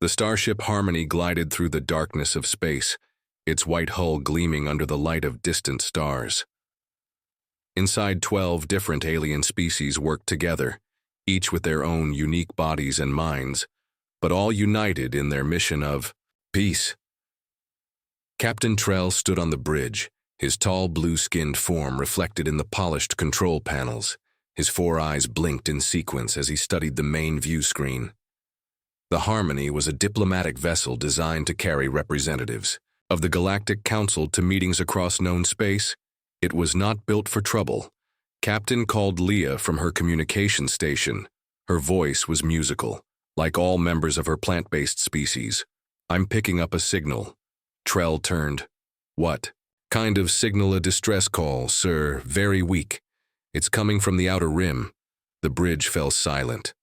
The starship Harmony glided through the darkness of space, its white hull gleaming under the light of distant stars. Inside, 12 different alien species worked together, each with their own unique bodies and minds, but all united in their mission of peace. Captain Trell stood on the bridge, his tall blue-skinned form reflected in the polished control panels. His 4 eyes blinked in sequence as he studied the main view screen. The Harmony was a diplomatic vessel designed to carry representatives of the Galactic Council to meetings across known space. It was not built for trouble. Captain called Leah from her communication station. Her voice was musical, like all members of her plant-based species. "I'm picking up a signal." Trell turned. "What kind of signal?" "A distress call, sir. Very weak. It's coming from the outer rim." The bridge fell silent.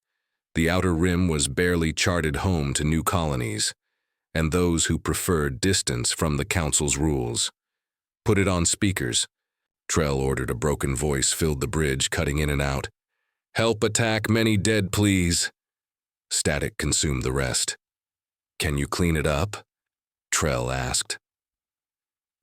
The outer rim was barely charted home to new colonies, and those who preferred distance from the Council's rules. "Put it on speakers." Trell ordered. A broken voice filled the bridge, cutting in and out. "Help attack, many dead, please." Static consumed the rest. "Can you clean it up?" Trell asked.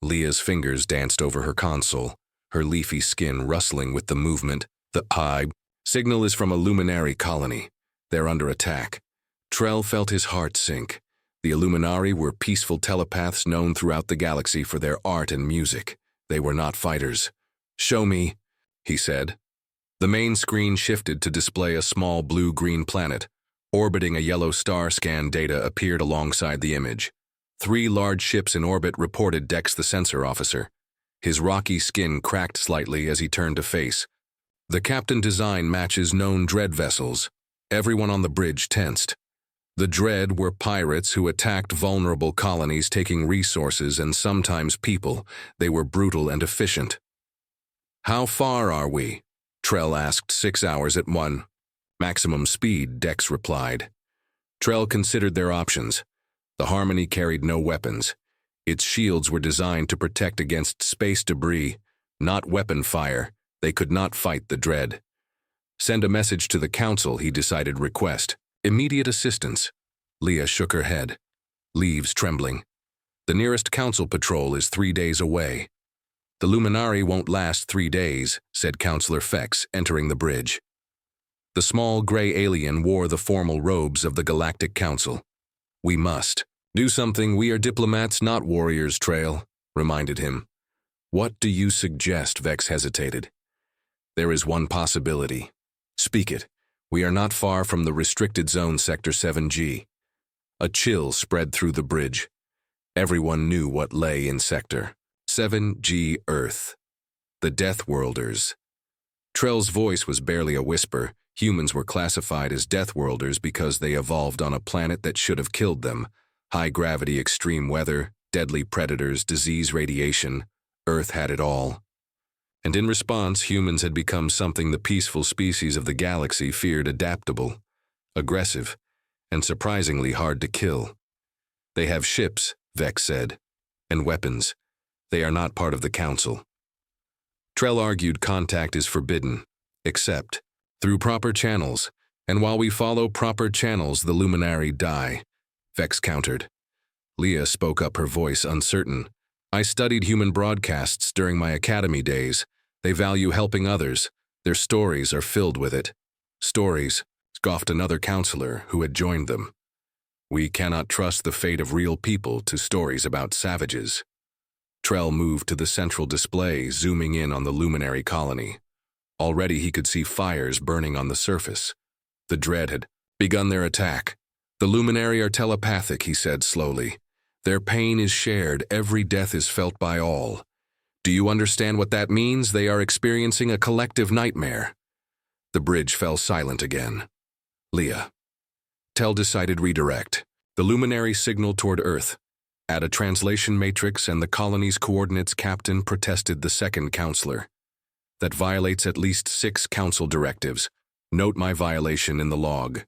Leah's fingers danced over her console, her leafy skin rustling with the movement. "The signal is from a Luminary colony. They're under attack." Trell felt his heart sink. The Illuminari were peaceful telepaths known throughout the galaxy for their art and music. They were not fighters. "Show me," he said. The main screen shifted to display a small blue-green planet. Orbiting a yellow star, scan data appeared alongside the image. 3 large ships in orbit, reported Dex, the sensor officer. His rocky skin cracked slightly as he turned to face. "The Captain design matches known Dread vessels." Everyone on the bridge tensed. The Dread were pirates who attacked vulnerable colonies, taking resources and sometimes people. They were brutal and efficient. "How far are we?" Trell asked. 6 hours at 1. "Maximum speed," Dex replied. Trell considered their options. The Harmony carried no weapons. Its shields were designed to protect against space debris, not weapon fire. They could not fight the Dread. "Send a message to the Council," he decided. "Request immediate assistance." Leah shook her head, leaves trembling. "The nearest Council patrol is 3 days away." "The Luminari won't last 3 days," said Counselor Fex, entering the bridge. The small gray alien wore the formal robes of the Galactic Council. "We must do something. We are diplomats, not warriors," Trell reminded him. "What do you suggest?" Vex hesitated. "There is one possibility." "Speak it." "We are not far from the restricted zone, Sector 7G. A chill spread through the bridge. Everyone knew what lay in Sector 7G, Earth. The Deathworlders. Trell's voice was barely a whisper. Humans were classified as Deathworlders because they evolved on a planet that should have killed them. High gravity, extreme weather, deadly predators, disease, radiation. Earth had it all. And in response, humans had become something the peaceful species of the galaxy feared: adaptable, aggressive, and surprisingly hard to kill. "They have ships," Vex said, "and weapons. They are not part of the Council." Trell argued contact is forbidden, except through proper channels, and while we follow proper channels, the Luminari die, Vex countered. Leah spoke up, her voice uncertain. "I studied human broadcasts during my academy days. They value helping others. Their stories are filled with it." "Stories," scoffed another counselor who had joined them. "We cannot trust the fate of real people to stories about savages." Trell moved to the central display, zooming in on the Luminary colony. Already he could see fires burning on the surface. The Dread had begun their attack. "The Luminary are telepathic," he said slowly. "Their pain is shared. Every death is felt by all. Do you understand what that means? They are experiencing a collective nightmare." The bridge fell silent again. "Leah." Tell decided redirect. The Luminary signaled toward Earth. "Add a translation matrix and the colony's coordinates." Captain protested the second counselor. "That violates at least 6 Council directives. Note my violation in the log."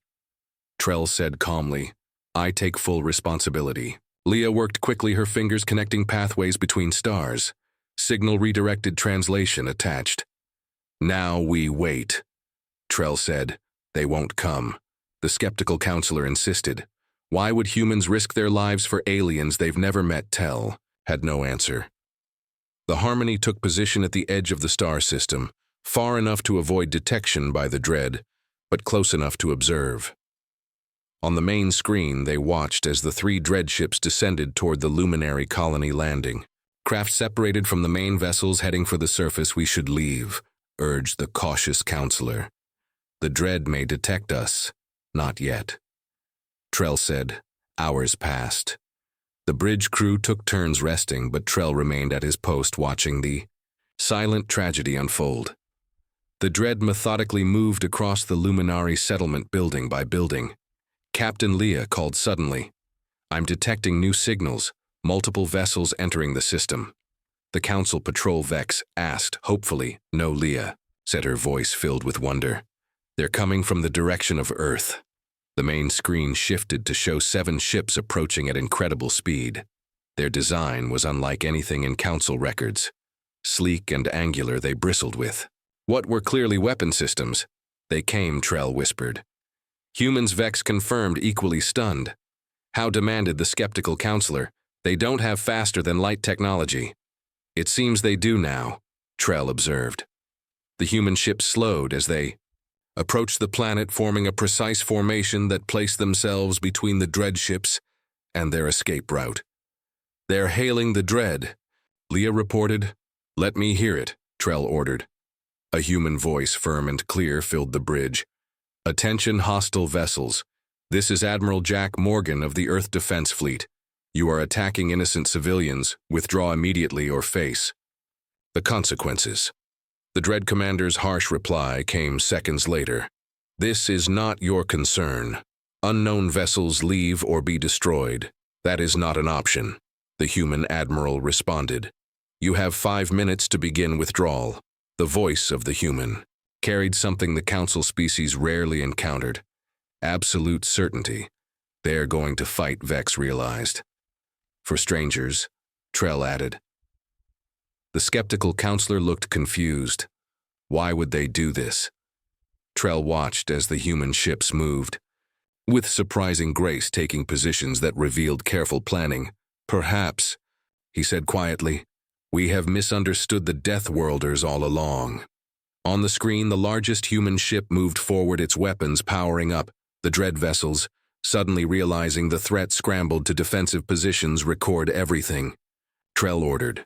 Trell said calmly, "I take full responsibility." Leah worked quickly, her fingers connecting pathways between stars. Signal redirected, translation attached. "Now we wait," Trell said. "They won't come." The skeptical counselor insisted. Why would humans risk their lives for aliens they've never met? Tell had no answer. The Harmony took position at the edge of the star system, far enough to avoid detection by the Dread, but close enough to observe. On the main screen, they watched as the 3 Dread ships descended toward the Luminary colony landing. Craft separated from the main vessels heading for the surface. We should leave, urged the cautious counselor. The Dread may detect us. Not yet. Trell said. Hours passed. The bridge crew took turns resting, but Trell remained at his post watching the silent tragedy unfold. The Dread methodically moved across the Luminary settlement building by building. Captain Leah called suddenly. I'm detecting new signals, multiple vessels entering the system. The Council Patrol Vex asked, hopefully. No, Leah, said her voice filled with wonder. They're coming from the direction of Earth. The main screen shifted to show 7 ships approaching at incredible speed. Their design was unlike anything in Council records. Sleek and angular, they bristled with what were clearly weapon systems. They came, Trell whispered. Humans Vex confirmed, equally stunned. How demanded the skeptical counselor. They don't have faster-than-light technology. It seems they do now, Trell observed. The human ships slowed as they approached the planet, forming a precise formation that placed themselves between the Dread ships and their escape route. They're hailing the Dread, Leah reported. Let me hear it, Trell ordered. A human voice, firm and clear, filled the bridge. Attention, hostile vessels. This is Admiral Jack Morgan of the Earth Defense Fleet. You are attacking innocent civilians. Withdraw immediately or face the consequences. The Dread commander's harsh reply came seconds later. This is not your concern. Unknown vessels leave or be destroyed. That is not an option, the human admiral responded. You have 5 minutes to begin withdrawal. The voice of the human carried something the Council species rarely encountered. Absolute certainty. They're going to fight, Vex realized. For strangers, Trell added. The skeptical counselor looked confused. Why would they do this? Trell watched as the human ships moved, with surprising grace taking positions that revealed careful planning. Perhaps, he said quietly, we have misunderstood the Deathworlders all along. On the screen, the largest human ship moved forward, its weapons powering up. The Dread vessels, suddenly realizing the threat, scrambled to defensive positions. Record everything, Trell ordered.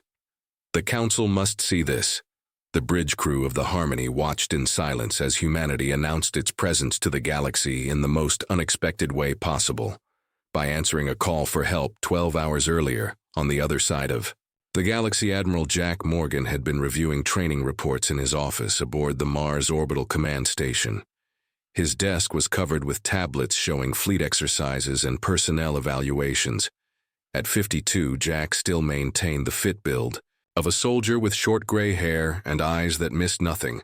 The Council must see this. The bridge crew of the Harmony watched in silence as humanity announced its presence to the galaxy in the most unexpected way possible, by answering a call for help 12 hours earlier on the other side of the galaxy. Admiral Jack Morgan had been reviewing training reports in his office aboard the Mars Orbital Command Station. His desk was covered with tablets showing fleet exercises and personnel evaluations. At 52, Jack still maintained the fit build of a soldier with short gray hair and eyes that missed nothing.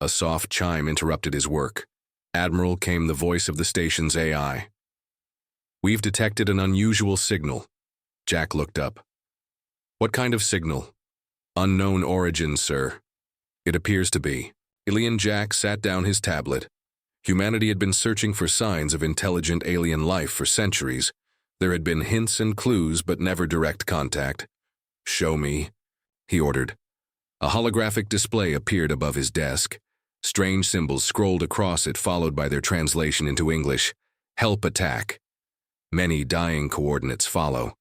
A soft chime interrupted his work. Admiral, came the voice of the station's AI. We've detected an unusual signal. Jack looked up. What kind of signal? Unknown origin, sir. It appears to be. Alien. Jack sat down his tablet. Humanity had been searching for signs of intelligent alien life for centuries. There had been hints and clues, but never direct contact. Show me, he ordered. A holographic display appeared above his desk. Strange symbols scrolled across it, followed by their translation into English. Help attack. Many dying coordinates follow.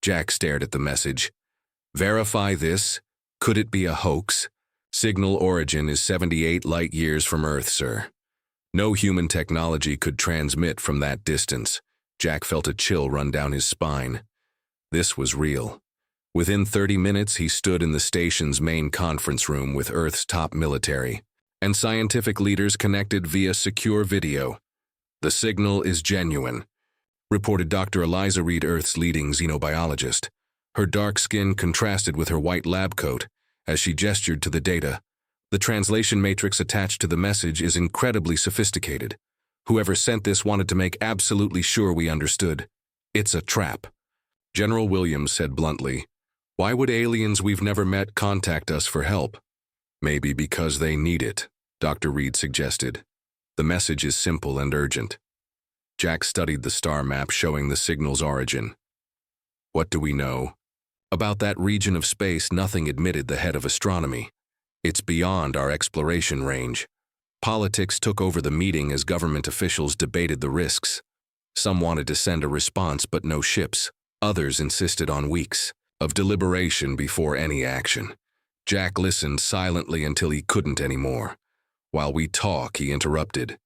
Jack stared at the message. Verify this. Could it be a hoax? Signal origin is 78 light years from Earth, sir. No human technology could transmit from that distance. Jack felt a chill run down his spine. This was real. Within 30 minutes, he stood in the station's main conference room with Earth's top military and scientific leaders connected via secure video. The signal is genuine, reported Dr. Eliza Reed, Earth's leading xenobiologist. Her dark skin contrasted with her white lab coat as she gestured to the data. The translation matrix attached to the message is incredibly sophisticated. Whoever sent this wanted to make absolutely sure we understood. It's a trap. General Williams said bluntly, why would aliens we've never met contact us for help? Maybe because they need it, Dr. Reed suggested. The message is simple and urgent. Jack studied the star map showing the signal's origin. What do we know? About that region of space, nothing admitted the head of astronomy. It's beyond our exploration range. Politics took over the meeting as government officials debated the risks. Some wanted to send a response, but no ships. Others insisted on weeks of deliberation before any action. Jack listened silently until he couldn't anymore. While we talk, he interrupted.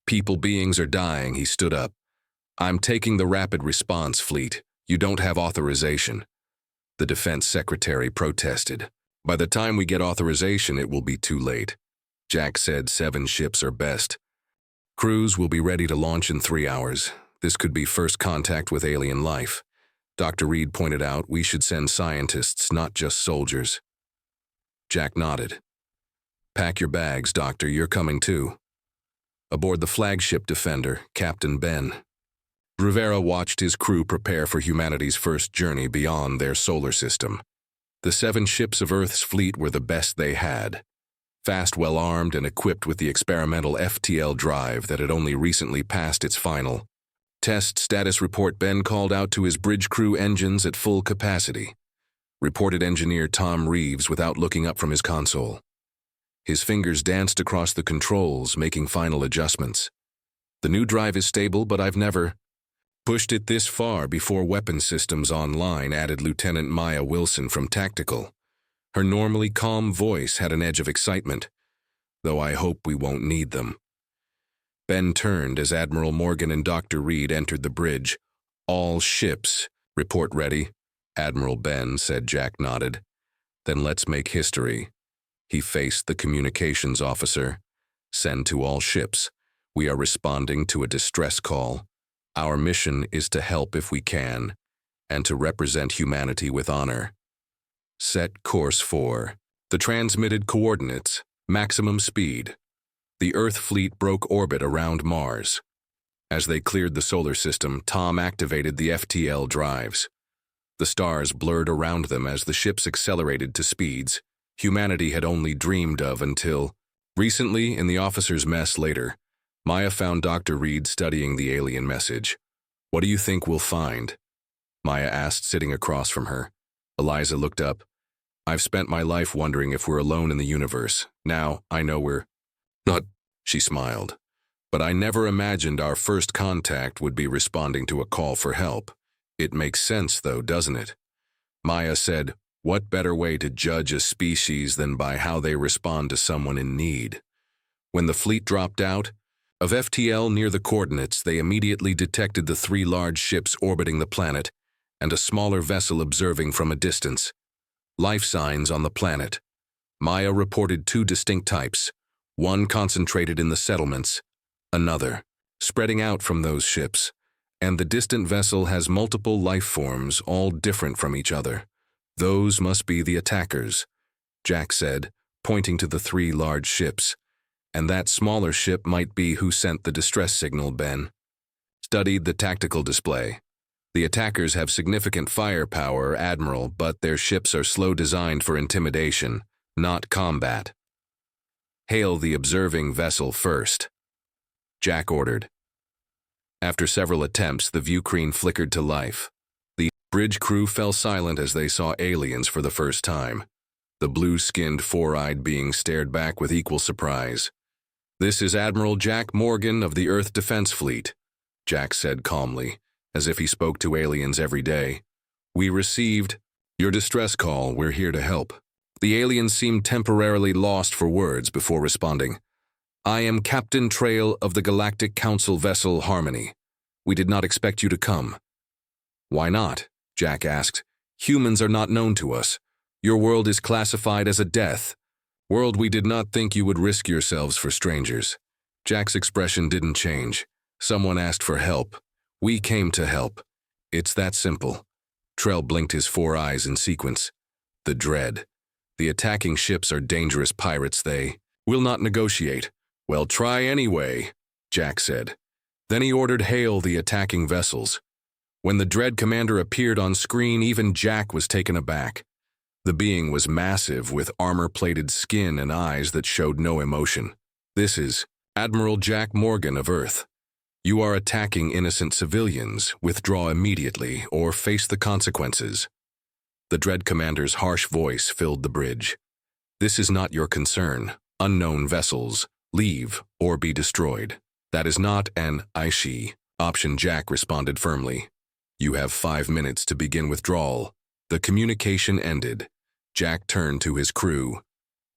People beings are dying, he stood up. I'm taking the rapid response fleet. You don't have authorization. The defense secretary protested. By the time we get authorization, it will be too late. Jack said 7 ships are best. Crews will be ready to launch in 3 hours. This could be first contact with alien life. Dr. Reed pointed out we should send scientists, not just soldiers. Jack nodded. Pack your bags, Doctor, you're coming too. Aboard the flagship Defender, Captain Ben. Rivera watched his crew prepare for humanity's first journey beyond their solar system. The 7 ships of Earth's fleet were the best they had. Fast, well-armed, and equipped with the experimental FTL drive that had only recently passed its final test status report. Ben called out to his bridge crew engines at full capacity. Reported engineer Tom Reeves without looking up from his console. His fingers danced across the controls, making final adjustments. The new drive is stable, but I've never pushed it this far before. Weapon systems online, added Lieutenant Maya Wilson from Tactical. Her normally calm voice had an edge of excitement, though I hope we won't need them. Ben turned as Admiral Morgan and Dr. Reed entered the bridge. All ships, report ready. Admiral Ben said. Jack nodded. Then let's make history. He faced the communications officer. Send to all ships. We are responding to a distress call. Our mission is to help if we can, and to represent humanity with honor. Set course for the transmitted coordinates, maximum speed. The Earth fleet broke orbit around Mars. As they cleared the solar system, Tom activated the FTL drives. The stars blurred around them as the ships accelerated to speeds humanity had only dreamed of until recently. In the officers' mess later, Maya found Dr. Reed studying the alien message. What do you think we'll find? Maya asked, sitting across from her. Eliza looked up. I've spent my life wondering if we're alone in the universe. Now I know we're not, she smiled. But I never imagined our first contact would be responding to a call for help. It makes sense, though, doesn't it? Maya said, what better way to judge a species than by how they respond to someone in need? When the fleet dropped out of FTL near the coordinates, they immediately detected the 3 large ships orbiting the planet and a smaller vessel observing from a distance. Life signs on the planet. Maya reported 2 distinct types, one concentrated in the settlements, another spreading out from those ships, and the distant vessel has multiple life forms, all different from each other. Those must be the attackers, Jack said, pointing to the 3 large ships. And that smaller ship might be who sent the distress signal. Ben studied the tactical display. The attackers have significant firepower, Admiral, but their ships are slow, designed for intimidation, not combat. Hail the observing vessel first, Jack ordered. After several attempts, the view screen flickered to life. The bridge crew fell silent as they saw aliens for the first time. The blue-skinned, 4-eyed being stared back with equal surprise. This is Admiral Jack Morgan of the Earth Defense Fleet, Jack said calmly, as if he spoke to aliens every day. We received your distress call. We're here to help. The aliens seemed temporarily lost for words before responding. I am Captain Trail of the Galactic Council vessel Harmony. We did not expect you to come. Why not? Jack asked. Humans are not known to us. Your world is classified as a death. World, we did not think you would risk yourselves for strangers. Jack's expression didn't change. Someone asked for help. We came to help. It's that simple. Trell blinked his 4 eyes in sequence. The dread. The attacking ships are dangerous pirates. They will not negotiate. Well, try anyway, Jack said. Then he ordered hail the attacking vessels. When the dread commander appeared on screen, even Jack was taken aback. The being was massive, with armor-plated skin and eyes that showed no emotion. This is Admiral Jack Morgan of Earth. You are attacking innocent civilians. Withdraw immediately or face the consequences. The Dread Commander's harsh voice filled the bridge. This is not your concern. Unknown vessels, leave or be destroyed. That is not an ISHI option, Jack responded firmly. You have 5 minutes to begin withdrawal. The communication ended. Jack turned to his crew.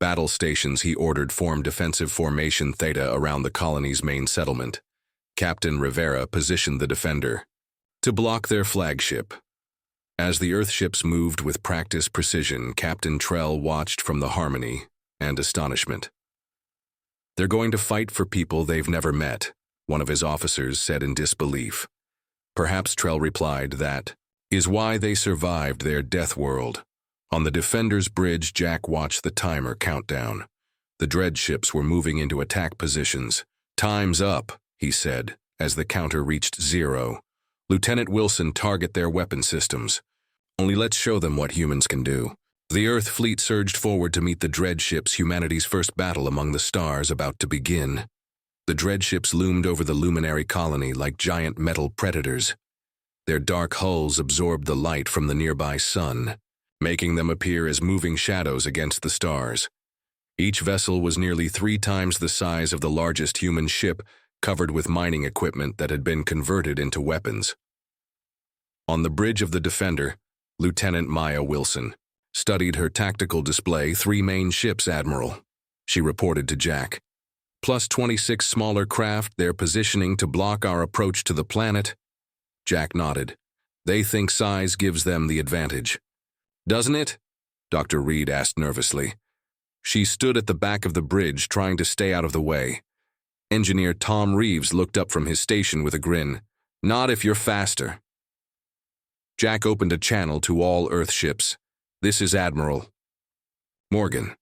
Battle stations, he ordered, form defensive formation Theta around the colony's main settlement. Captain Rivera positioned the Defender to block their flagship. As the Earthships moved with practiced precision, Captain Trell watched from the harmony and astonishment. They're going to fight for people they've never met, one of his officers said in disbelief. Perhaps, Trell replied, that is why they survived their death world. On the Defender's bridge, Jack watched the timer countdown. The dread ships were moving into attack positions. Time's up, he said, as the counter reached 0. Lieutenant Wilson, target their weapon systems. Only let's show them what humans can do. The Earth fleet surged forward to meet the dread ships, humanity's first battle among the stars about to begin. The dread ships loomed over the luminary colony like giant metal predators. Their dark hulls absorbed the light from the nearby sun, making them appear as moving shadows against the stars. Each vessel was nearly 3 times the size of the largest human ship, covered with mining equipment that had been converted into weapons. On the bridge of the Defender, Lieutenant Maya Wilson studied her tactical display. 3 main ships, Admiral, she reported to Jack. Plus 26 smaller craft, they're positioning to block our approach to the planet. Jack nodded. They think size gives them the advantage. Doesn't it? Dr. Reed asked nervously. She stood at the back of the bridge, trying to stay out of the way. Engineer Tom Reeves looked up from his station with a grin. Not if you're faster. Jack opened a channel to all Earth ships. This is Admiral Morgan.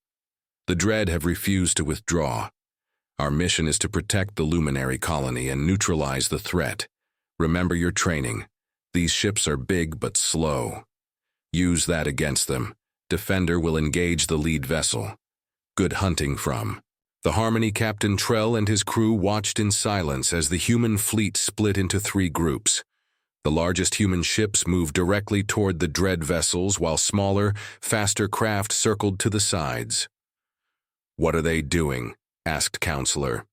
The Dread have refused to withdraw. Our mission is to protect the luminary colony and neutralize the threat. Remember your training. These ships are big but slow. Use that against them. Defender will engage the lead vessel. Good hunting from. The Harmony. Captain Trell and his crew watched in silence as the human fleet split into 3 groups. The largest human ships moved directly toward the dread vessels, while smaller, faster craft circled to the sides. What are they doing? Asked Counselor.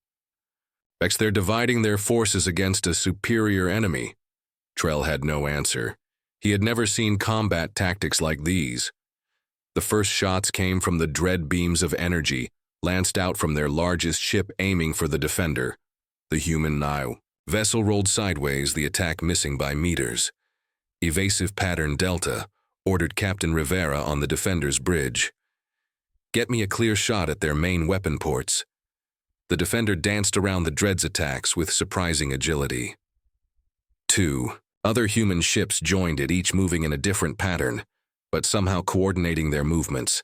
They're dividing their forces against a superior enemy. Trell had no answer. He had never seen combat tactics like these. The first shots came from the dread beams of energy, lanced out from their largest ship, aiming for the Defender. The human Nile vessel rolled sideways, the attack missing by meters. Evasive pattern Delta ordered Captain Rivera on the Defender's bridge. Get me a clear shot at their main weapon ports. The Defender danced around the Dread's attacks with surprising agility. 2 other human ships joined it, each moving in a different pattern, but somehow coordinating their movements.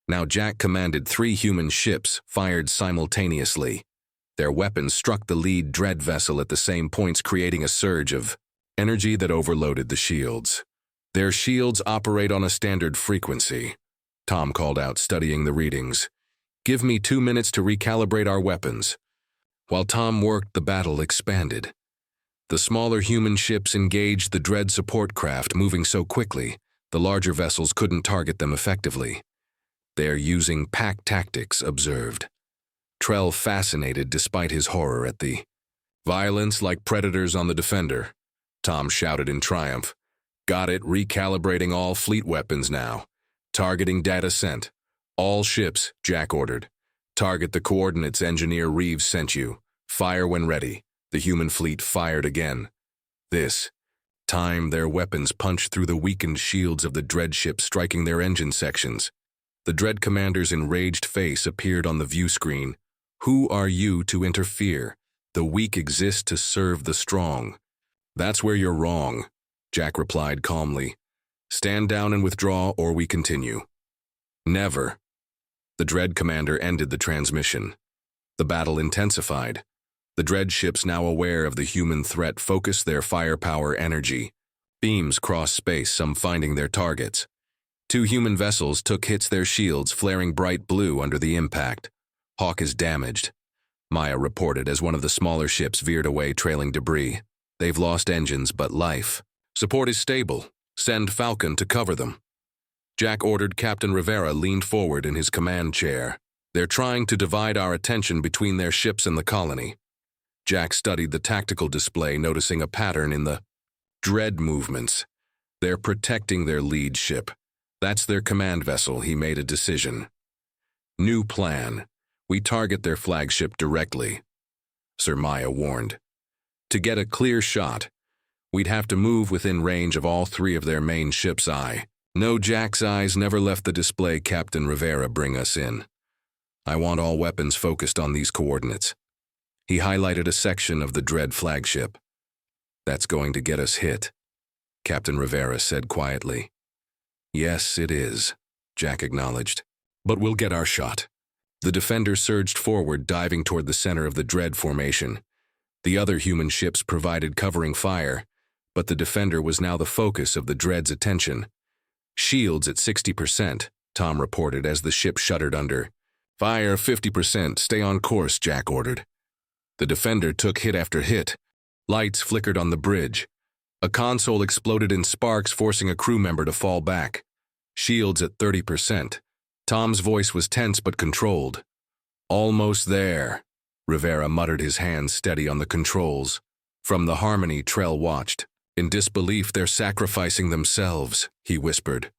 Now Jack commanded 3 human ships, fired simultaneously. Their weapons struck the lead dread vessel at the same points, creating a surge of energy that overloaded the shields. Their shields operate on a standard frequency, Tom called out, studying the readings. Give me 2 minutes to recalibrate our weapons. While Tom worked, the battle expanded. The smaller human ships engaged the dread support craft, moving so quickly, the larger vessels couldn't target them effectively. They're using pack tactics, observed Trell, fascinated despite his horror at the violence, like predators on the Defender. Tom shouted in triumph. Got it, recalibrating all fleet weapons now. Targeting data sent. All ships, Jack ordered. Target the coordinates Engineer Reeves sent you. Fire when ready. The human fleet fired again. This time, their weapons punched through the weakened shields of the dread ship, striking their engine sections. The Dread Commander's enraged face appeared on the view screen. Who are you to interfere? The weak exist to serve the strong. That's where you're wrong, Jack replied calmly. Stand down and withdraw, or we continue. Never. The Dread Commander ended the transmission. The battle intensified. The dread ships, now aware of the human threat, focused their firepower energy. Beams crossed space, some finding their targets. 2 human vessels took hits, their shields flaring bright blue under the impact. Hawk is damaged. Maya reported as one of the smaller ships veered away trailing debris. They've lost engines, but life. Support is stable. Send Falcon to cover them. Jack ordered. Captain Rivera leaned forward in his command chair. They're trying to divide our attention between their ships and the colony. Jack studied the tactical display, noticing a pattern in the dread movements. They're protecting their lead ship. That's their command vessel. He made a decision. New plan. We target their flagship directly, Sir Maya warned. To get a clear shot, we'd have to move within range of all three of their main ship's eye. No, Jack's eyes never left the display. Captain Rivera, bring us in. I want all weapons focused on these coordinates. He highlighted a section of the Dread flagship. That's going to get us hit, Captain Rivera said quietly. Yes, it is, Jack acknowledged. But we'll get our shot. The Defender surged forward, diving toward the center of the Dread formation. The other human ships provided covering fire, but the Defender was now the focus of the Dread's attention. Shields at 60%, Tom reported as the ship shuddered under. Fire 50%, stay on course, Jack ordered. The Defender took hit after hit. Lights flickered on the bridge. A console exploded in sparks, forcing a crew member to fall back. Shields at 30%. Tom's voice was tense but controlled. Almost there, Rivera muttered, his hands steady on the controls. From the Harmony, Trell watched. In disbelief, they're sacrificing themselves, he whispered.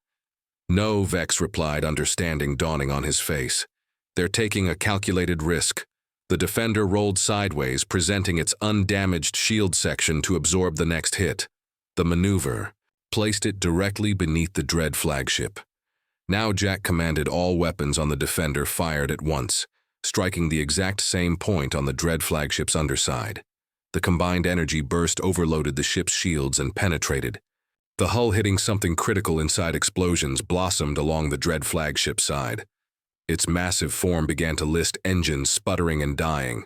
No, Vex replied, understanding dawning on his face. They're taking a calculated risk. The Defender rolled sideways, presenting its undamaged shield section to absorb the next hit. The maneuver placed it directly beneath the Dread flagship. Now Jack commanded all weapons on the Defender fired at once, striking the exact same point on the Dread flagship's underside. The combined energy burst overloaded the ship's shields and penetrated. The hull hitting something critical inside. Explosions blossomed along the Dread flagship's side. Its massive form began to list, engines sputtering and dying.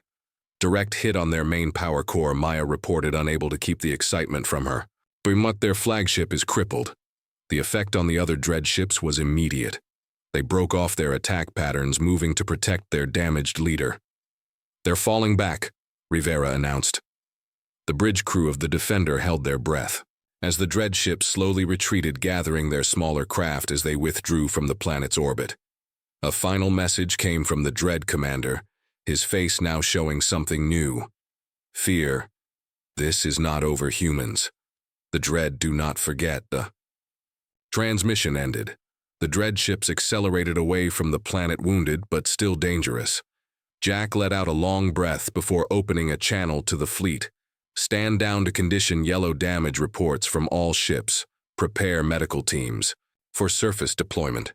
Direct hit on their main power core, Maya reported, unable to keep the excitement from her. But their flagship is crippled. The effect on the other Dread ships was immediate. They broke off their attack patterns, moving to protect their damaged leader. They're falling back, Rivera announced. The bridge crew of the Defender held their breath as the Dread ships slowly retreated, gathering their smaller craft as they withdrew from the planet's orbit. A final message came from the Dread commander, his face now showing something new. Fear. This is not over, humans. The Dread do not forget. The transmission ended. The Dread ships accelerated away from the planet, wounded but still dangerous. Jack let out a long breath before opening a channel to the fleet. Stand down to condition. Yellow damage reports from all ships. Prepare medical teams for surface deployment.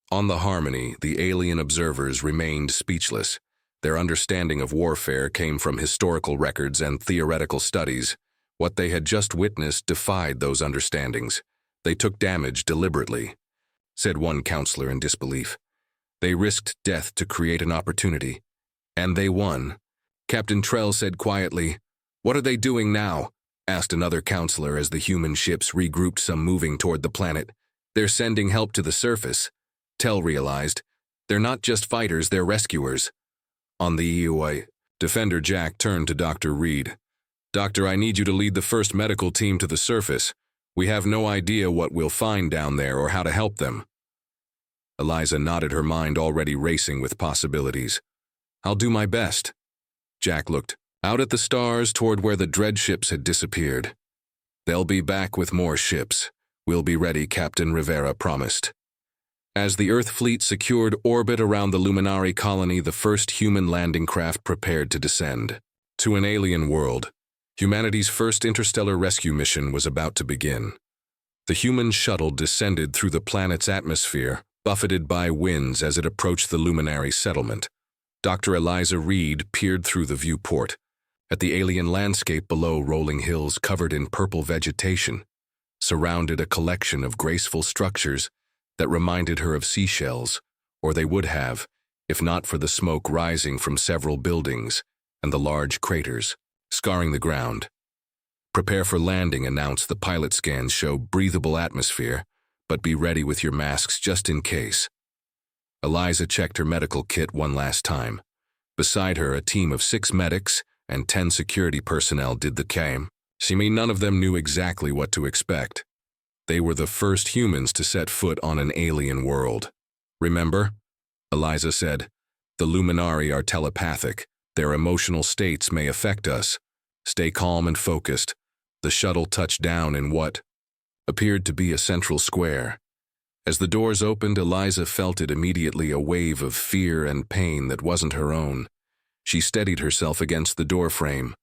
On the Harmony, the alien observers remained speechless. Their understanding of warfare came from historical records and theoretical studies. What they had just witnessed defied those understandings. They took damage deliberately, said one counselor in disbelief. They risked death to create an opportunity. And they won, Captain Trell said quietly. What are they doing now? Asked another counselor as the human ships regrouped, some moving toward the planet. They're sending help to the surface. Tell realized. They're not just fighters, they're rescuers. On the HFY Defender, Jack turned to Dr. Reed. Doctor, I need you to lead the first medical team to the surface. We have no idea what we'll find down there or how to help them. Eliza nodded, her mind already racing with possibilities. I'll do my best. Jack looked out at the stars toward where the Dread ships had disappeared. They'll be back with more ships. We'll be ready, Captain Rivera promised. As the Earth fleet secured orbit around the Luminari colony, the first human landing craft prepared to descend. To an alien world, humanity's first interstellar rescue mission was about to begin. The human shuttle descended through the planet's atmosphere, buffeted by winds as it approached the Luminari settlement. Dr. Eliza Reed peered through the viewport. At the alien landscape below, rolling hills covered in purple vegetation surrounded a collection of graceful structures that reminded her of seashells, or they would have, if not for the smoke rising from several buildings and the large craters scarring the ground. Prepare for landing, announced. The pilot scans show breathable atmosphere, but be ready with your masks just in case. Eliza checked her medical kit one last time. Beside her, a team of 6 medics and 10 security personnel did the same. None of them knew exactly what to expect. They were the first humans to set foot on an alien world. "Remember?" Eliza said. "The Luminari are telepathic. Their emotional states may affect us. Stay calm and focused." The shuttle touched down in what appeared to be a central square. As the doors opened, Eliza felt it immediately, a wave of fear and pain that wasn't her own. She steadied herself against the doorframe.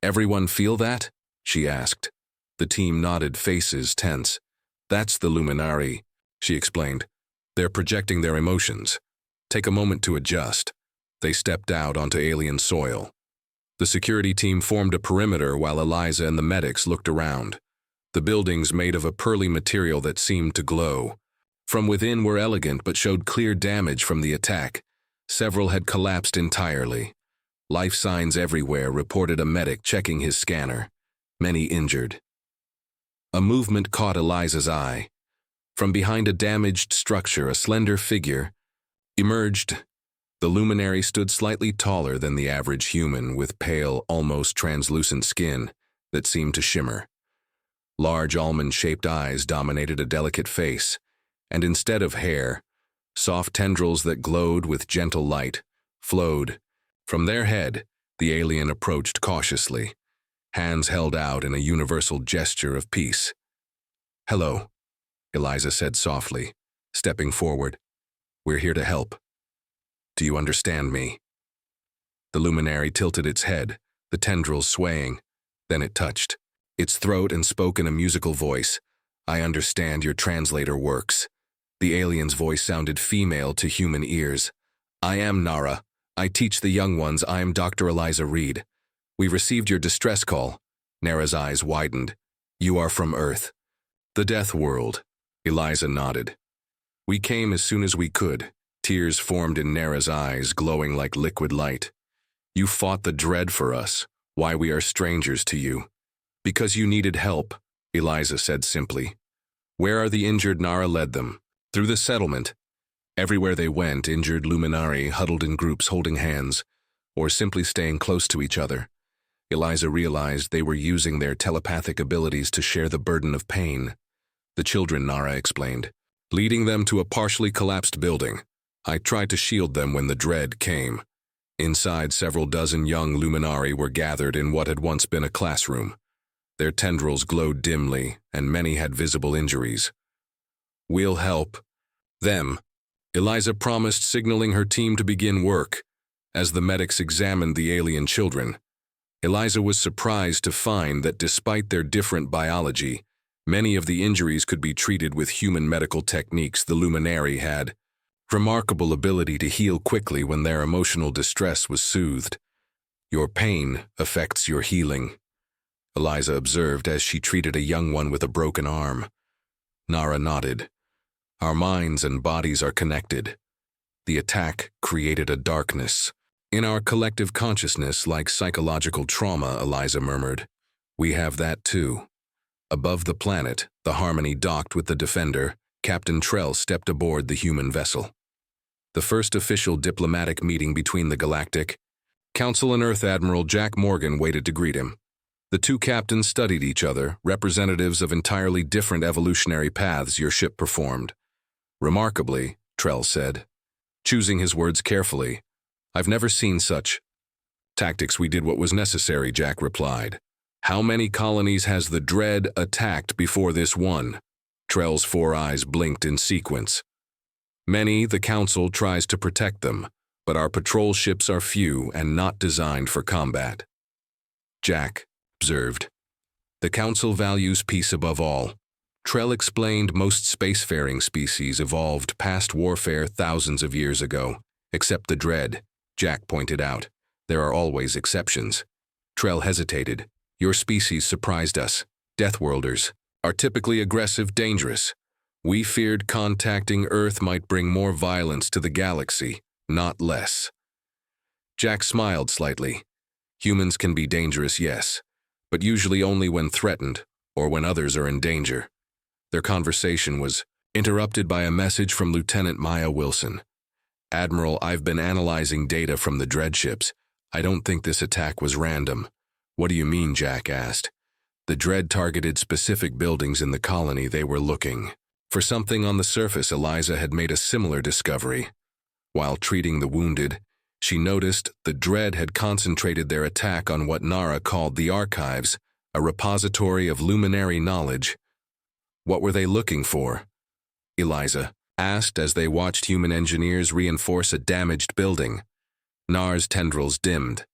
"Everyone feel that?" she asked. The team nodded, faces tense. "That's the Luminari," she explained. "They're projecting their emotions. Take a moment to adjust." They stepped out onto alien soil. The security team formed a perimeter while Eliza and the medics looked around. The buildings made of a pearly material that seemed to glow. From within were elegant but showed clear damage from the attack. Several had collapsed entirely. "Life signs everywhere," reported a medic checking his scanner. "Many injured." A movement caught Eliza's eye. From behind a damaged structure, a slender figure emerged. The luminary stood slightly taller than the average human, with pale, almost translucent skin that seemed to shimmer. Large almond-shaped eyes dominated a delicate face, and instead of hair, soft tendrils that glowed with gentle light flowed. From their head, the alien approached cautiously, hands held out in a universal gesture of peace. "Hello," Eliza said softly, stepping forward. "We're here to help. Do you understand me?" The luminary tilted its head, the tendrils swaying. Then it touched its throat and spoke in a musical voice. "I understand. Your translator works." The alien's voice sounded female to human ears. "I am Nara. I teach the young ones. I am Dr. Eliza Reed. We received your distress call." Nara's eyes widened. "You are from Earth." "The Death World." Eliza nodded. "We came as soon as we could." Tears formed in Nara's eyes, glowing like liquid light. "You fought the dread for us. Why we are strangers to you." "Because you needed help," Eliza said simply. "Where are the injured?" Nara led them. Through the settlement. Everywhere they went, injured Luminari huddled in groups holding hands, or simply staying close to each other. Eliza realized they were using their telepathic abilities to share the burden of pain. "The children," Nara explained, leading them to a partially collapsed building. "I tried to shield them when the dread came." Inside, several dozen young Luminari were gathered in what had once been a classroom. Their tendrils glowed dimly, and many had visible injuries. "We'll help them," Eliza promised, signaling her team to begin work. As the medics examined the alien children, Eliza was surprised to find that despite their different biology, many of the injuries could be treated with human medical techniques. The Luminari had remarkable ability to heal quickly when their emotional distress was soothed. "Your pain affects your healing," Eliza observed as she treated a young one with a broken arm. Nara nodded. "Our minds and bodies are connected. The attack created a darkness in our collective consciousness, like psychological trauma," Eliza murmured. "We have that too." Above the planet, the Harmony docked with the Defender. Captain Trell stepped aboard the human vessel. The first official diplomatic meeting between the Galactic Council and Earth Admiral Jack Morgan waited to greet him. The two captains studied each other, representatives of entirely different evolutionary paths your ship performed. "Remarkably," Trell said, choosing his words carefully. "I've never seen such tactics." "We did what was necessary," Jack replied. "How many colonies has the Dread attacked before this one?" Trell's 4 eyes blinked in sequence. "Many. The Council tries to protect them, but our patrol ships are few and not designed for combat." Jack observed. "The Council values peace above all." Trell explained most spacefaring species evolved past warfare thousands of years ago, except the Dread, Jack pointed out. "There are always exceptions." Trell hesitated. "Your species surprised us. Deathworlders are typically aggressive, dangerous. We feared contacting Earth might bring more violence to the galaxy, not less." Jack smiled slightly. "Humans can be dangerous, yes, but usually only when threatened or when others are in danger." Their conversation was interrupted by a message from Lieutenant Maya Wilson. Admiral, I've been analyzing data from the dreadships. I don't think this attack was random. What do you mean? Jack asked. The dread targeted specific buildings in the colony. They were looking for something on the surface. Eliza had made a similar discovery. While treating the wounded, she noticed the dread had concentrated their attack on what Nara called the archives, a repository of luminary knowledge. What were they looking for? Eliza asked as they watched human engineers reinforce a damaged building. Nar's tendrils dimmed.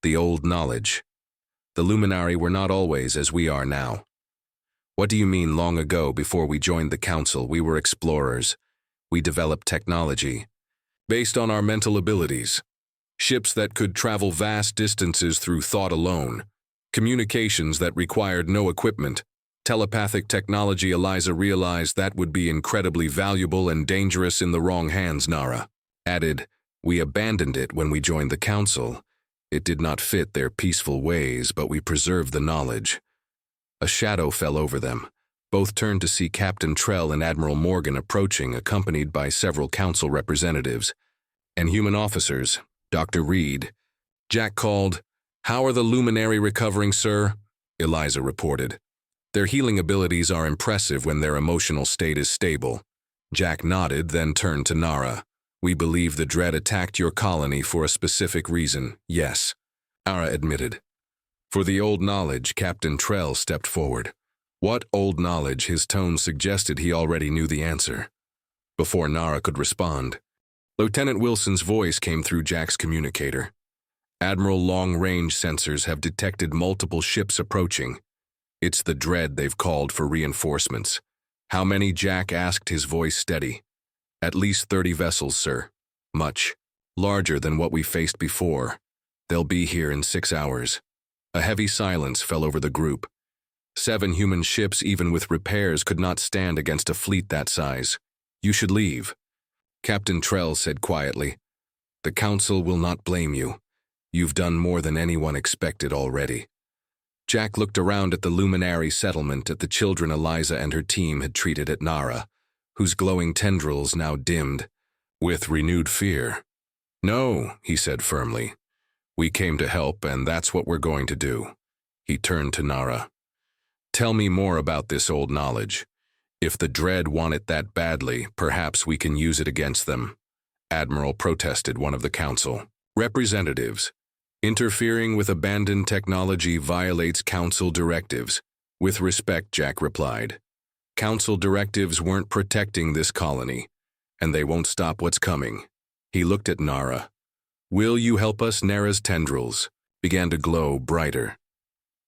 The old knowledge. The luminary were not always as we are now. What do you mean long ago? Before we joined the Council, we were explorers. We developed technology based on our mental abilities. Ships that could travel vast distances through thought alone. Communications that required no equipment. Telepathic technology. Eliza realized that would be incredibly valuable and dangerous in the wrong hands. Nara added, we abandoned it when we joined the Council. It did not fit their peaceful ways, but we preserved the knowledge. A shadow fell over them. Both turned to see Captain Trell and Admiral Morgan approaching, accompanied by several Council representatives and human officers. Dr. Reed. Jack called. How are the luminary recovering, sir? Eliza reported. Their healing abilities are impressive when their emotional state is stable. Jack nodded, then turned to Nara. We believe the dread attacked your colony for a specific reason. Yes, Nara admitted. For the old knowledge. Captain Trell stepped forward. What old knowledge? His tone suggested he already knew the answer. Before Nara could respond, Lieutenant Wilson's voice came through Jack's communicator. Admiral, long-range sensors have detected multiple ships approaching. It's the dread. They've called for reinforcements. How many? Jack asked, his voice steady. At least 30 vessels, sir. Much larger than what we faced before. They'll be here in 6 hours. A heavy silence fell over the group. 7 human ships, even with repairs, could not stand against a fleet that size. You should leave. Captain Trell said quietly. The Council will not blame you. You've done more than anyone expected already. Jack looked around at the luminary settlement, at the children Eliza and her team had treated, at Nara, whose glowing tendrils now dimmed with renewed fear. No, he said firmly. We came to help, and that's what we're going to do. He turned to Nara. Tell me more about this old knowledge. If the dread want it that badly, perhaps we can use it against them. Admiral, protested one of the Council representatives. Interfering with abandoned technology violates Council directives. With respect, Jack replied. Council directives weren't protecting this colony, and they won't stop what's coming. He looked at Nara. Will you help us? Nara's tendrils began to glow brighter.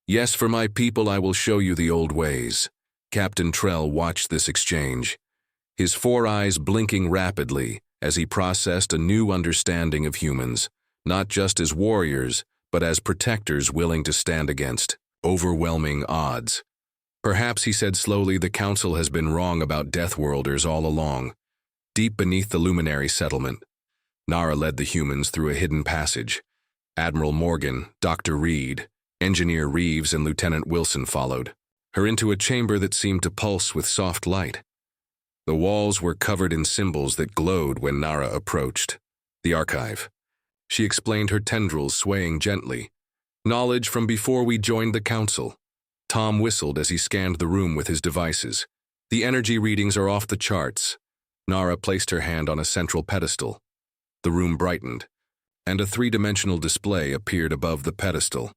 Yes, for my people I will show you the old ways. Captain Trell watched this exchange, his 4 eyes blinking rapidly as he processed a new understanding of humans, not just as warriors, but as protectors willing to stand against overwhelming odds. Perhaps, he said slowly, the Council has been wrong about Deathworlders all along. Deep beneath the luminary settlement, Nara led the humans through a hidden passage. Admiral Morgan, Dr. Reed, Engineer Reeves, and Lieutenant Wilson followed her into a chamber that seemed to pulse with soft light. The walls were covered in symbols that glowed when Nara approached. The archive. She explained, her tendrils swaying gently. Knowledge from before we joined the Council. Tom whistled as he scanned the room with his devices. The energy readings are off the charts. Nara placed her hand on a central pedestal. The room brightened, and a 3-dimensional display appeared above the pedestal,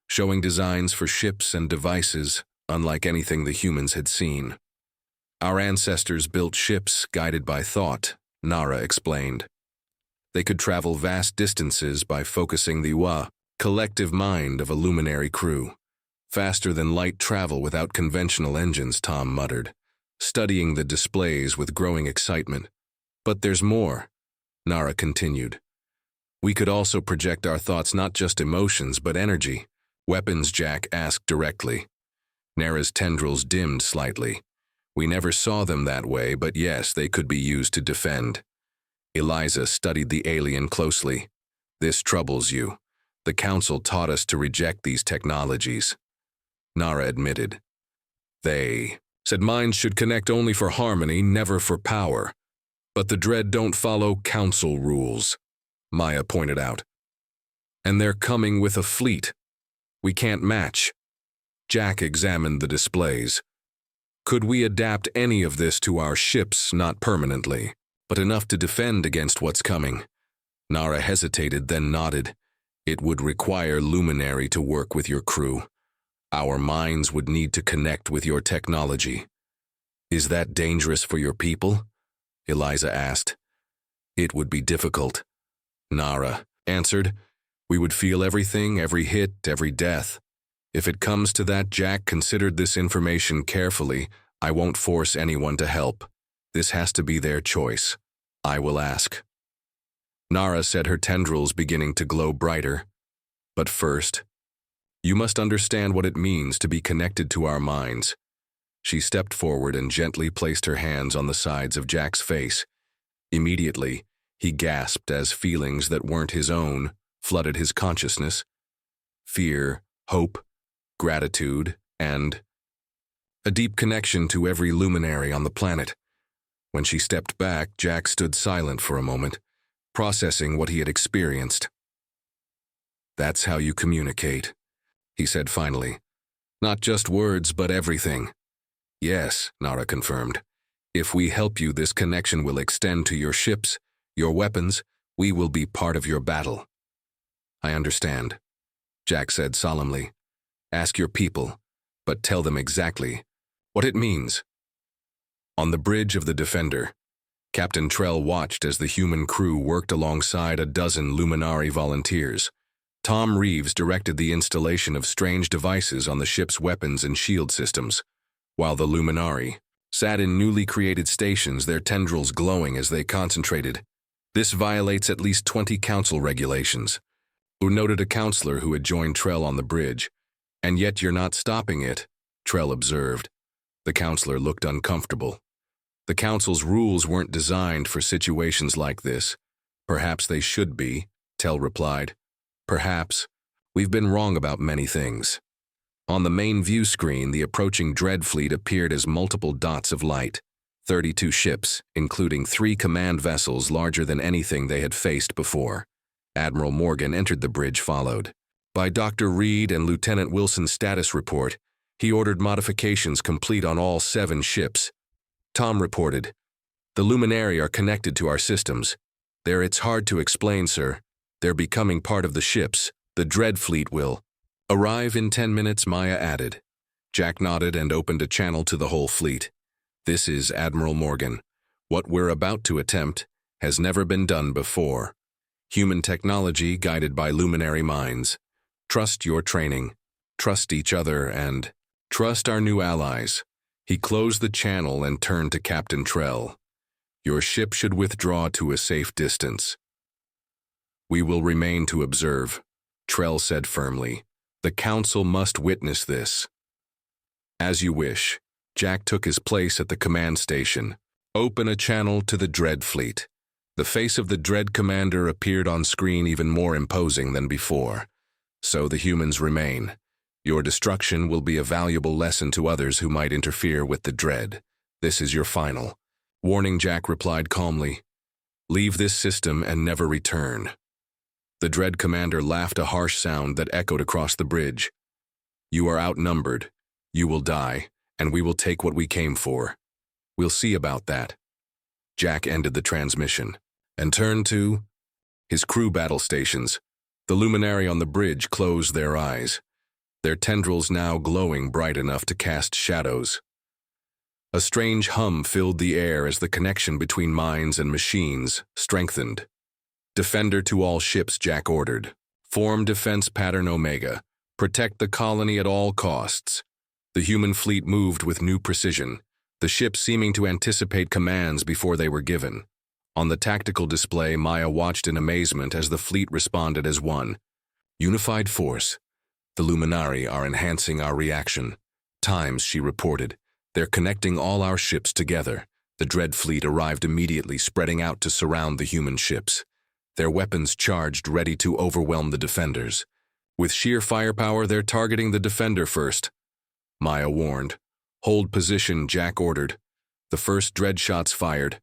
showing designs for ships and devices unlike anything the humans had seen. Our ancestors built ships guided by thought, Nara explained. They could travel vast distances by focusing the collective mind of a luminary crew. Faster than light travel without conventional engines, Tom muttered, studying the displays with growing excitement. But there's more, Nara continued. We could also project our thoughts, not just emotions, but energy. Weapons? Jack asked directly. Nara's tendrils dimmed slightly. We never saw them that way, but yes, they could be used to defend. Eliza studied the alien closely. This troubles you. The Council taught us to reject these technologies. Nara admitted. They said minds should connect only for harmony, never for power. But the Dread don't follow council rules, Maya pointed out. And they're coming with a fleet. We can't match. Jack examined the displays. Could we adapt any of this to our ships, not permanently, but enough to defend against what's coming? Nara hesitated, then nodded. It would require Luminary to work with your crew. Our minds would need to connect with your technology. Is that dangerous for your people? Eliza asked. It would be difficult. Nara answered. We would feel everything, every hit, every death. If it comes to that, Jack considered this information carefully. I won't force anyone to help. This has to be their choice. I will ask. Nara said, her tendrils beginning to glow brighter. But first, you must understand what it means to be connected to our minds. She stepped forward and gently placed her hands on the sides of Jack's face. Immediately, he gasped as feelings that weren't his own flooded his consciousness. Fear, hope, gratitude, and a deep connection to every luminary on the planet. When she stepped back, Jack stood silent for a moment, processing what he had experienced. That's how you communicate, he said finally. Not just words, but everything. Yes, Nara confirmed. If we help you, this connection will extend to your ships, your weapons. We will be part of your battle. I understand, Jack said solemnly. Ask your people, but tell them exactly what it means. On the bridge of the Defender, Captain Trell watched as the human crew worked alongside a dozen Luminari volunteers. Tom Reeves directed the installation of strange devices on the ship's weapons and shield systems, while the Luminari sat in newly created stations, their tendrils glowing as they concentrated. This violates at least 20 council regulations, noted a counselor who had joined Trell on the bridge. And yet you're not stopping it, Trell observed. The counselor looked uncomfortable. The council's rules weren't designed for situations like this. Perhaps they should be, Trell replied. Perhaps. We've been wrong about many things. On the main view screen, the approaching Dread fleet appeared as multiple dots of light. 32 ships, including 3 command vessels larger than anything they had faced before. Admiral Morgan entered the bridge, followed by Dr. Reed and Lieutenant Wilson's status report. He ordered modifications complete on all 7 ships. Tom reported, the Luminari are connected to our systems. It's hard to explain, sir. They're becoming part of the ships. The Dread fleet will arrive in 10 minutes, Maya added. Jack nodded and opened a channel to the whole fleet. This is Admiral Morgan. What we're about to attempt has never been done before. Human technology guided by luminary minds. Trust your training. Trust each other and trust our new allies. He closed the channel and turned to Captain Trell. Your ship should withdraw to a safe distance. We will remain to observe, Trell said firmly. The Council must witness this. As you wish. Jack took his place at the command station. Open a channel to the Dread fleet. The face of the Dread commander appeared on screen, even more imposing than before. So the humans remain. Your destruction will be a valuable lesson to others who might interfere with the Dread. This is your final warning, Jack replied calmly. Leave this system and never return. The Dread commander laughed, a harsh sound that echoed across the bridge. You are outnumbered. You will die, and we will take what we came for. We'll see about that. Jack ended the transmission and turned to his crew battle stations. The Luminari on the bridge closed their eyes, their tendrils now glowing bright enough to cast shadows. A strange hum filled the air as the connection between minds and machines strengthened. Defender to all ships, Jack ordered. Form defense pattern Omega. Protect the colony at all costs. The human fleet moved with new precision, the ships seeming to anticipate commands before they were given. On the tactical display, Maya watched in amazement as the fleet responded as one. Unified force. The Luminari are enhancing our reaction. Times, she reported. They're connecting all our ships together. The Dread fleet arrived immediately, spreading out to surround the human ships. Their weapons charged, ready to overwhelm the defenders. With sheer firepower, they're targeting the Defender first, Maya warned. Hold position, Jack ordered. The first Dread shots fired.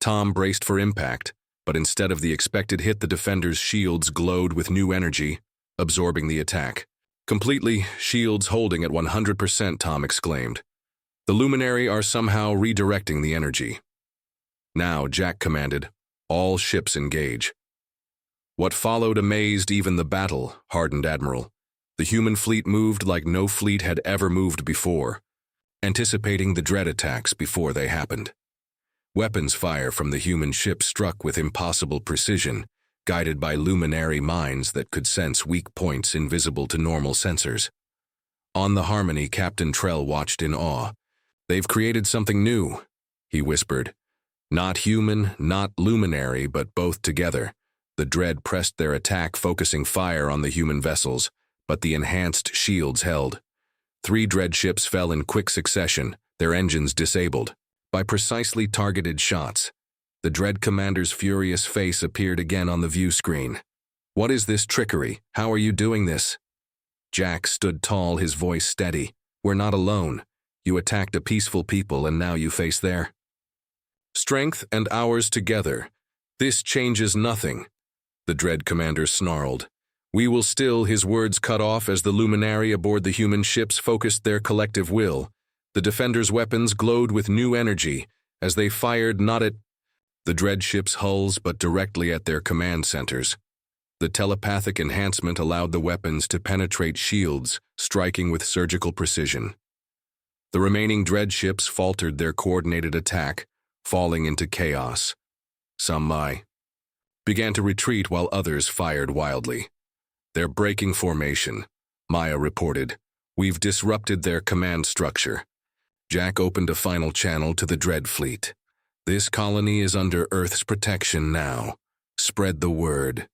Tom braced for impact, but instead of the expected hit, the defenders' shields glowed with new energy, absorbing the attack. Completely, shields holding at 100%, Tom exclaimed. The Luminary are somehow redirecting the energy. Now, Jack commanded, all ships engage. What followed amazed even the battle, hardened Admiral. The human fleet moved like no fleet had ever moved before, anticipating the dread attacks before they happened. Weapons fire from the human ship struck with impossible precision, guided by luminary minds that could sense weak points invisible to normal sensors. On the Harmony, Captain Trell watched in awe. They've created something new, he whispered. Not human, not luminary, but both together. The Dread pressed their attack, focusing fire on the human vessels, but the enhanced shields held. 3 Dread ships fell in quick succession, their engines disabled. By precisely targeted shots, the Dread commander's furious face appeared again on the view screen. What is this trickery? How are you doing this? Jack stood tall, his voice steady. We're not alone. You attacked a peaceful people and now you face their strength and ours together. This changes nothing, the Dread commander snarled. We will still, his words cut off as the luminary aboard the human ships focused their collective will. The defenders' weapons glowed with new energy as they fired not at the Dread ships' hulls but directly at their command centers. The telepathic enhancement allowed the weapons to penetrate shields, striking with surgical precision. The remaining Dread ships faltered their coordinated attack, falling into chaos. Some began to retreat while others fired wildly. They're breaking formation, Maya reported. We've disrupted their command structure. Jack opened a final channel to the Dread fleet. This colony is under Earth's protection now. Spread the word.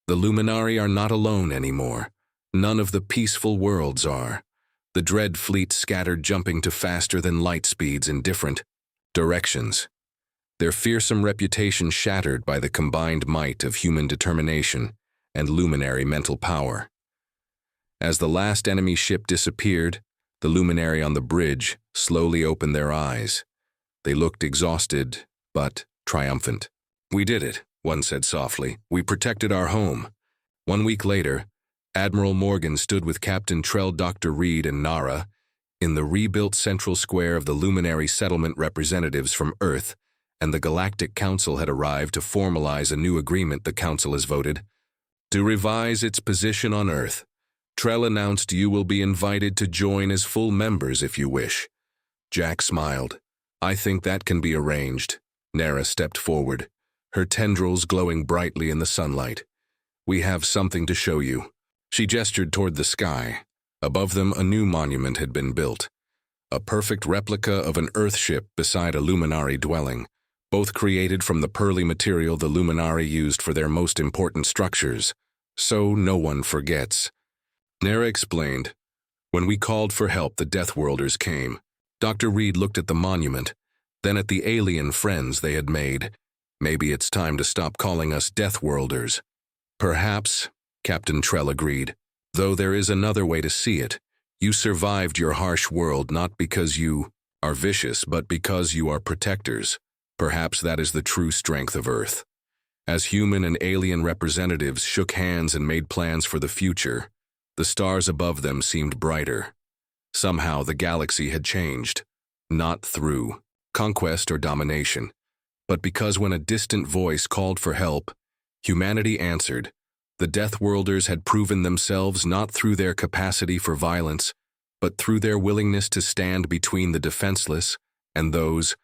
The Luminari are not alone anymore. None of the peaceful worlds are. The Dread fleet scattered, jumping to faster than light speeds in different directions. Their fearsome reputation shattered by the combined might of human determination and luminary mental power. As the last enemy ship disappeared, the luminary on the bridge slowly opened their eyes. They looked exhausted, but triumphant. We did it, one said softly. We protected our home. 1 week later, Admiral Morgan stood with Captain Trell, Dr. Reed, and Nara in the rebuilt central square of the luminary settlement. Representatives from Earth and the Galactic Council had arrived to formalize a new agreement. The Council has voted to revise its position on Earth. Trell announced you will be invited to join as full members if you wish. Jack smiled. I think that can be arranged. Nara stepped forward, her tendrils glowing brightly in the sunlight. We have something to show you. She gestured toward the sky. Above them, a new monument had been built. A perfect replica of an Earthship beside a Luminari dwelling, both created from the pearly material the Luminari used for their most important structures. So no one forgets. Nara explained. When we called for help, the Deathworlders came. Dr. Reed looked at the monument, then at the alien friends they had made. Maybe it's time to stop calling us Deathworlders. Perhaps, Captain Trell agreed. Though there is another way to see it. You survived your harsh world not because you are vicious, but because you are protectors. Perhaps that is the true strength of Earth. As human and alien representatives shook hands and made plans for the future, the stars above them seemed brighter. Somehow the galaxy had changed, not through conquest or domination, but because when a distant voice called for help, humanity answered. The Deathworlders had proven themselves not through their capacity for violence, but through their willingness to stand between the defenseless and those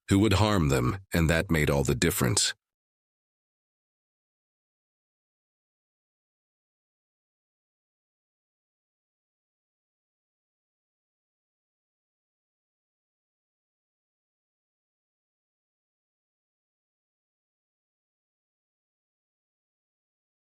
who would harm them, and that made all the difference.